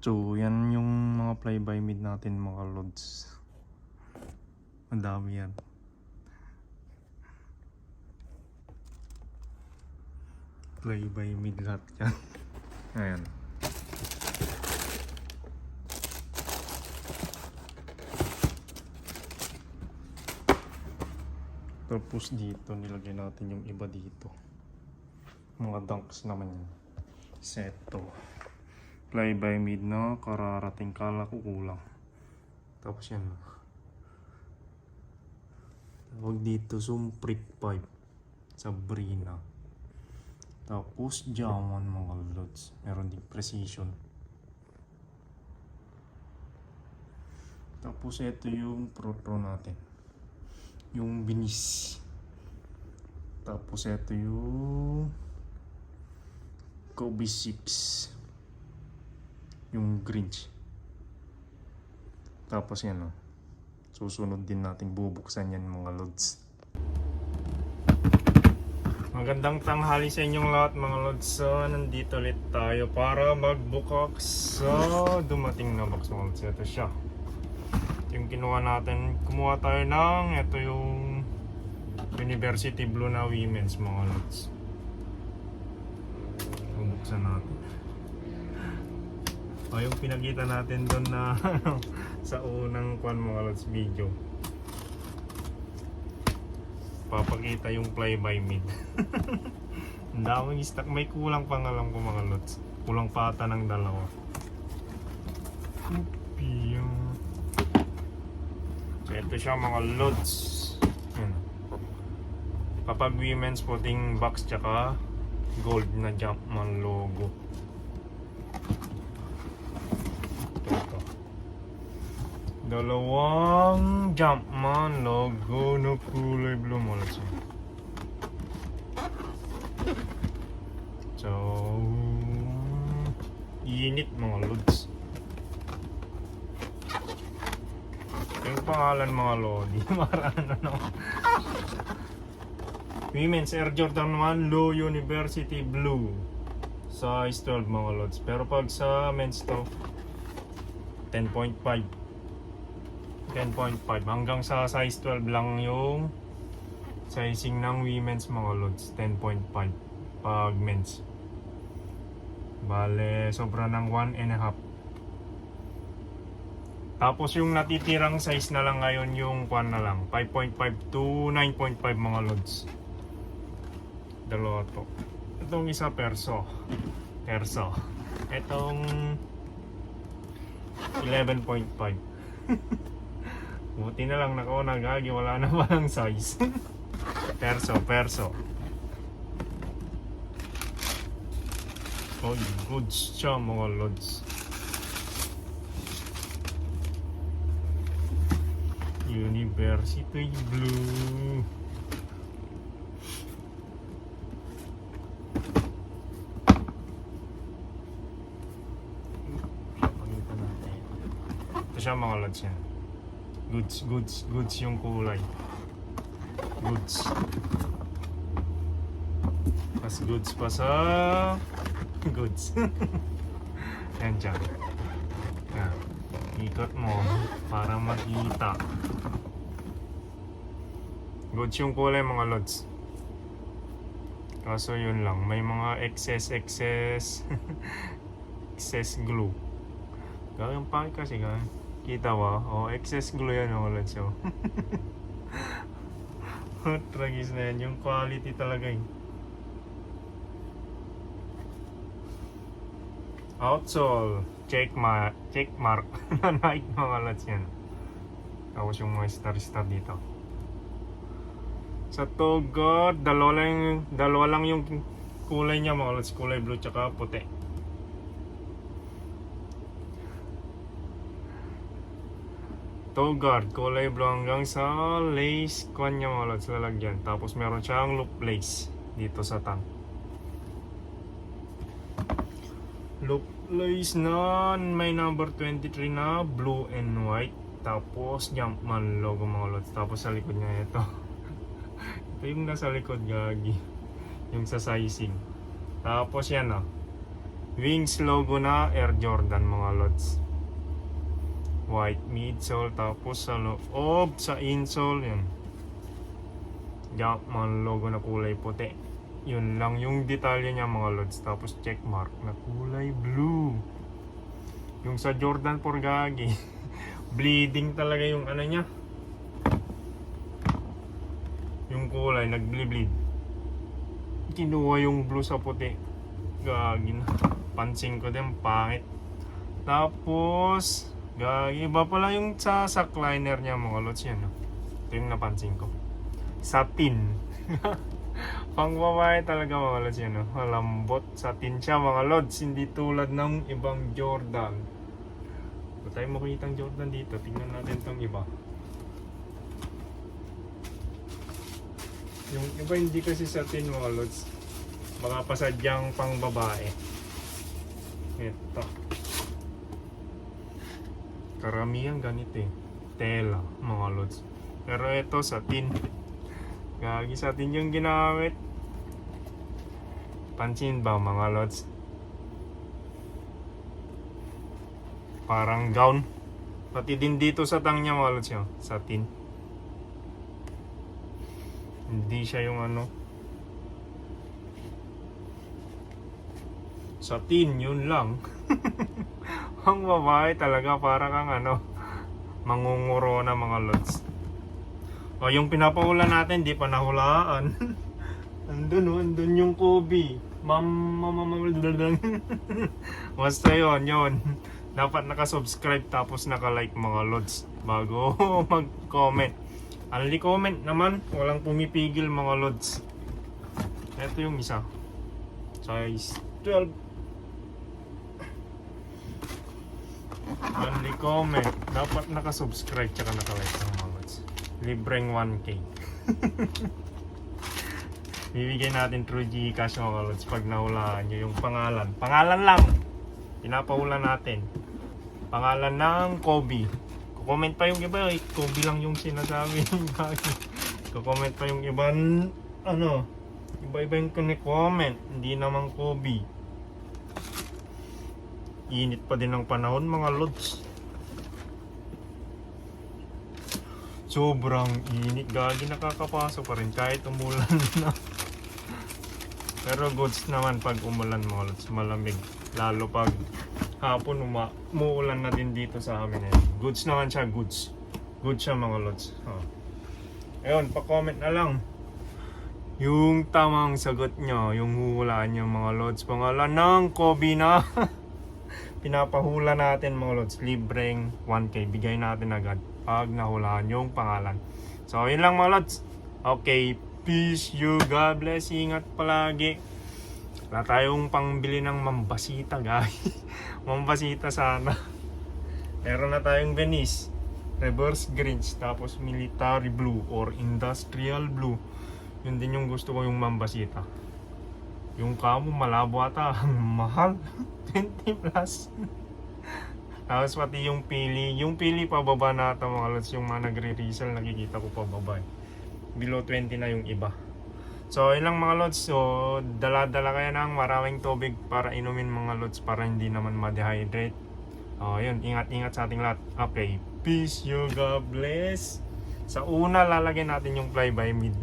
So, yan yung mga fly-by mid natin mga lods. Ang dami yan. Fly-by mid lahat yan. Ayan. Tapos dito, nilagay natin yung iba dito. Mga dunks naman yun. Seto. Fly-by mid na kararating, kala ko kulang. Tapos yan. Tawag dito, Zoom Prick 5. Sabrina. Tapos Jaman mga lods. Meron din precision. Tapos ito yung Pro natin. Yung binis. Tapos ito yung Kobe 6. Yung Grinch. Tapos yan o. Susunod din natin bubuksan yan mga lods. Magandang tanghali sa inyong lahat mga lods. So nandito ulit tayo para magbukas. So dumating na box mga lods. Ito siya. Yung kinuha natin. Kumuha tayo ng ito yung University Blue na women's mga lods. Bubuksan natin. O yung pinakita natin doon na sa unang mga lods video. Papakita yung fly-by mid. Ang daming stock. May kulang pang alam ko mga lods. Kulang pa ata ng dalawa. So ito siya mga lods. Kapag women's puting box tsaka gold na Jumpman logo. Ito. Dalawang Jumpman logo na kulay blue mo. So init mga lods. Yung pangalan mga lodi. Marano no. Women's Air Jordan 1 Low University Blue. Size 12 mga lods. Pero pag sa men's to 10.5 hanggang sa size 12 lang yung sizing ng women's mga lods. 10.5 pag men's. Bale sobra ng 1.5. Tapos yung natitirang size na lang ngayon yung 1 na lang 5.5 to 9.5 mga lods. Dalawa to. Itong isa perso. Itong 11.5. Buti na lang nakauna gagi, wala na palang size. Perso. Oh, goods siya mga lods. University Blue. Ito siya mga lods yan. Goods yung kulay. Goods. Mas goods pa sa goods. Yan dyan. Yan. Ikot mo para makita. Goods yung kulay mga lods. Kaso yun lang, may mga excess glue. Gawin pa kasi gawin. Kita ba? Oh, excess glue yan mga lods. Oh. Tragis na yan. Yung quality talaga eh. Outsole. Check mark. Na Nike mga lods yan. Tapos yung mga star dito. Sa Togod, dalawa lang yung kulay niya mga lods. Kulay blue tsaka puti. Togard, kulay blue hanggang sa lace kwan niya mga lods, lalagyan. Tapos meron siyang loop lace dito sa tang. Loop lace na may number 23 na blue and white. Tapos Jumpman logo mga lods. Tapos sa likod niya ito. Ito yung nasa likod gagi. Yung sa sizing. Tapos yan Wings logo na Air Jordan mga lods. White midsole, tapos sa loob, sa insole, yun. Jumpman logo na kulay puti. Yun lang yung detalye niya mga lods. Tapos checkmark na kulay blue. Yung sa Jordan 4 gagi. Bleeding talaga yung ano niya. Yung kulay, nag-bleed. Kinuha yung blue sa puti. Gagi na. Pansin ko din, pangit. Tapos, gagi, iba pala yung sa liner niya mga lods yan. Ito yung napansin ko. Satin. Pang babae talaga mga lods yan. Malambot. Satin siya mga lods. Hindi tulad ng ibang Jordan. Ba tayo makikita ang Jordan dito? Tingnan natin tong iba. Yung iba hindi kasi satin mga lods. Mga pasadyang pang babae. Ito. Karamihan ganito eh. Tela mga lods. Pero ito satin. Gagi satin yung ginamit. Pansin ba mga lods? Parang gown. Pati din dito sa tang niya mga lods yun. Satin. Hindi siya yung ano. Satin, yun lang. Ang babae talaga para kang ano. Mangunguro na mga lods. O yung pinapahula natin, di pa nahulaan. andun yung Kobe. Basta yun. Dapat nakasubscribe tapos nakalike mga lods bago mag-comment. Only comment naman, walang pumipigil mga lods. Ito yung isa. Size 12. Only comment. Dapat nakasubscribe tsaka nakalike mga lods. Libreng 1K. Bibigyan natin through Gcash mga lods pag nahulaan nyo yung pangalan. Pangalan lang. Pinapahula natin. Pangalan ng Kobe. Comment pa yung iba, Kobe lang yung sinasabi. Comment pa yung iba, ano, iba-iba yung kine-comment, hindi naman Kobe. Init pa din ng panahon mga lods. Sobrang init, gagi nakakapasok pa rin kahit umulan na. Pero goods naman pag umulan mga lods, malamig. Lalo pag hapon umuulan na din dito sa amin eh. Goods naman siya, goods. Goods siya mga lods. Ayun, pa-comment na lang yung tamang sagot nyo, yung huhulaan nyo mga lods. Pangalan ng Kobe na pinapahula natin mga lods. Libreng 1K. Bigay natin agad pag nahulaan yung pangalan. So, yun lang mga lods. Okay, peace you, God bless. Ingat palagi. Wala tayong pangbili ng mambasita guys. Mambasita sana. Meron na tayong Venice, reverse greens, tapos military blue or industrial blue. Yun din yung gusto ko yung mambasita. Yung kamo malabo ata. Mahal. 20 plus. Tapos pati yung pili. Yung pili pababa na ata mga lods. Yung mga nagre-resell nakikita ko pababa. Below 20 na yung iba. So ilang mga lods, so dala-dala kaya ng maraming tubig para inumin mga lods para hindi naman ma-dehydrate. Yun, ingat-ingat sa ating lahat. Okay, peace you, God bless. Sa una lalagyan natin yung fly by mid.